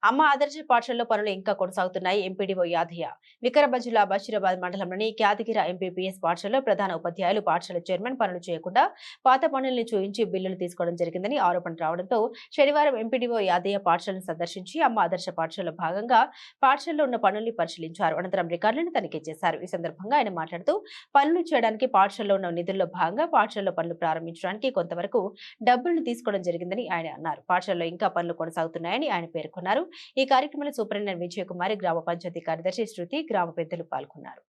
అమ్మ ఆదర్శ పాఠశాలలో పనులు ఇంకా కొనసాగుతున్నాయి. ఎంపీడీఓ యాదయ్య వికారాబాద్ జిల్లా బషీరాబాద్ మండలంలోని క్యాదగిరి ఎంపీపీఎస్ పాఠశాలలో ప్రధాన ఉపాధ్యాయులు పాఠశాల చైర్మన్ పనులు చేయకుండా పాత పనుల్ని చూయించి బిల్లులు తీసుకోవడం జరిగిందని ఆరోపణ రావడంతో శనివారం ఎంపీడీఓ యాదయ్య పాఠశాలను సందర్శించి అమ్మ ఆదర్శ పాఠశాలలో భాగంగా పాఠశాలలో ఉన్న పనుల్ని పరిశీలించారు. అనంతరం రికార్డులను తనిఖీ చేశారు. ఈ సందర్భంగా ఆయన మాట్లాడుతూ పనులు చేయడానికి పాఠశాలలో ఉన్న నిధుల్లో భాగంగా పాఠశాలలో పనులు ప్రారంభించడానికి కొంతవరకు డబ్బులను తీసుకోవడం జరిగిందని ఆయన అన్నారు. పాఠశాలలో ఇంకా పనులు కొనసాగుతున్నాయని ఆయన పేర్కొన్నారు. ఈ కార్యక్రమంలో సూపరింటెండెంట్ విజయకుమారి, గ్రామ పంచాయతీ కార్యదర్శి శృతి, గ్రామ పెద్దలు పాల్గొన్నారు.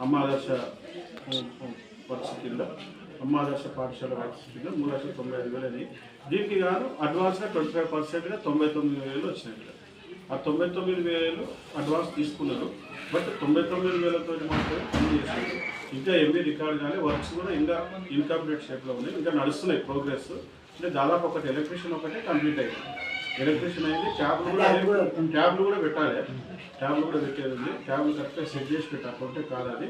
అమ్మాదర్శ పాఠశాల కింద 3,95,000 దీనికి గాను అడ్వాన్స్గా 25%గా 99,000 వచ్చినాయి. ఆ 99,000 అడ్వాన్స్ తీసుకున్నారు. బట్ 99,000తో మాత్రమే పని చేశారు. ఇంకా ఎంబీ రికార్డ్ కానీ వర్క్స్ కూడా ఇంకా ఇన్కంప్లీట్ షేప్లో ఉన్నాయి. ఇంకా నడుస్తున్నాయి ప్రోగ్రెస్. అంటే దాదాపు ఒకటి ఎలక్ట్రీషియన్ ఒకటి కంప్లీట్ అయింది. ఎలక్ట్రీషియన్ అయింది. ట్యాబ్లు కూడా పెట్టాలి. ట్యాబ్లు కూడా పెట్టేది ఉంది. ట్యాబ్లు కరెక్ట్గా సెట్ చేసి పెట్టాలి. కొంటే కాదని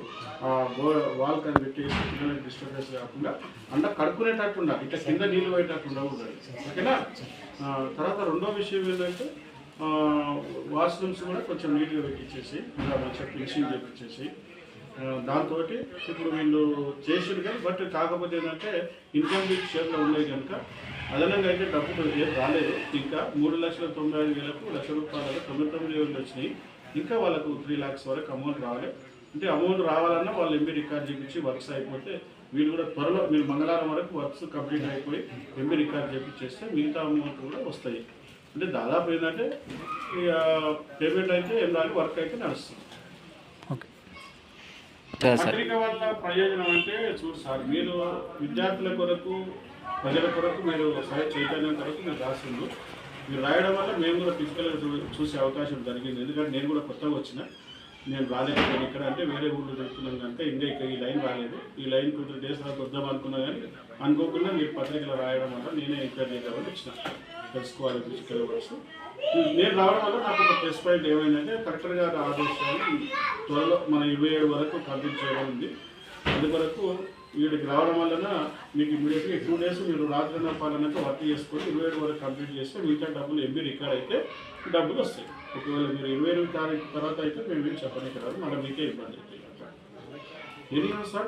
వాల్ కానీ పెట్టేసి పిల్లలకి డిస్టర్బెన్స్ కాకుండా అంటే కడుక్కునేటట్టు ఇట్లా కింద నీళ్ళు పోయేటట్టు ఉండకూడదు. ఓకేనా? తర్వాత రెండో విషయం ఏంటంటే వాష్రూమ్స్ కూడా కొంచెం నీట్గా పెట్టించేసి ఇంకా మంచిగా ఫినిషింగ్ చేపించేసి దాంతో ఇప్పుడు వీళ్ళు చేసారు కానీ బట్ కాకపోతే ఏంటంటే ఇన్కంప్లీట్ షేప్లో ఉన్నాయి కనుక అదనంగా అయితే డబ్బులు ఏం రాలేదు. ఇంకా 3,95,000కు ₹1,00,000 99,000 వచ్చినాయి. ఇంకా వాళ్ళకు 3 lakhs వరకు అమౌంట్ రావాలి. అంటే అమౌంట్ రావాలన్నా వాళ్ళు ఎంబీ రికార్డ్ చేయించి వర్క్స్ అయిపోతే వీళ్ళు కూడా త్వరలో మీరు మంగళవారం వరకు వర్క్స్ కంప్లీట్ అయిపోయి ఎంబీ రికార్డ్ చేయించేస్తే మిగతా అమౌంట్ కూడా వస్తాయి. అంటే దాదాపు ఏంటంటే పేమెంట్ అయితే ఏం రాలి వర్క్ అయితే నడుస్తుంది. పత్రిక వల్ల ప్రయోజనం అంటే చూడు సార్, మీరు విద్యార్థుల కొరకు ప్రజల కొరకు మీరు చైతన్యం కొరకు మీరు రాసిండు. మీరు రాయడం వల్ల మేము కూడా ఫిజికల్గా చూసే అవకాశం జరిగింది. ఎందుకంటే నేను కూడా కొత్తగా వచ్చిన, నేను రాలేదు ఇక్కడ అంటే వేరే ఊళ్ళో చెప్తున్నాను కనుక ఇంకా ఇక్కడ ఈ లైన్ రాలేదు. ఈ లైన్ 2-3 days తర్వాత వద్దాం అనుకున్నా కానీ అనుకోకుండా మీరు పత్రికలు రాయడం వల్ల నేనే ఎంక్వైరీ చేద్దామని వచ్చిన తెలుసుకోవాలి ఫిజికల్ వర్క్స్. నేను రావడం వల్ల నాకు ఒక ప్లస్ పాయింట్ ఏమైందంటే కలెక్టర్ గారి ఆదేశాలు త్వరలో మన 27 వరకు కంప్లీట్ చేయడం ఉంది. అందువరకు వీడికి రావడం వలన మీకు ఇమీడియట్గా 2 days మీరు రాత్రి పాలనక వర్క్ చేసుకొని 27 వరకు కంప్లీట్ చేస్తే మిగతా డబ్బులు ఎంబీ రికార్డ్ అయితే డబ్బులు వస్తాయి. ఒకవేళ మీరు 28 తారీఖు తర్వాత అయితే మేము ఏం చెప్పడానికి రాదు, మళ్ళీ మీకే ఇబ్బంది అవుతుంది. సార్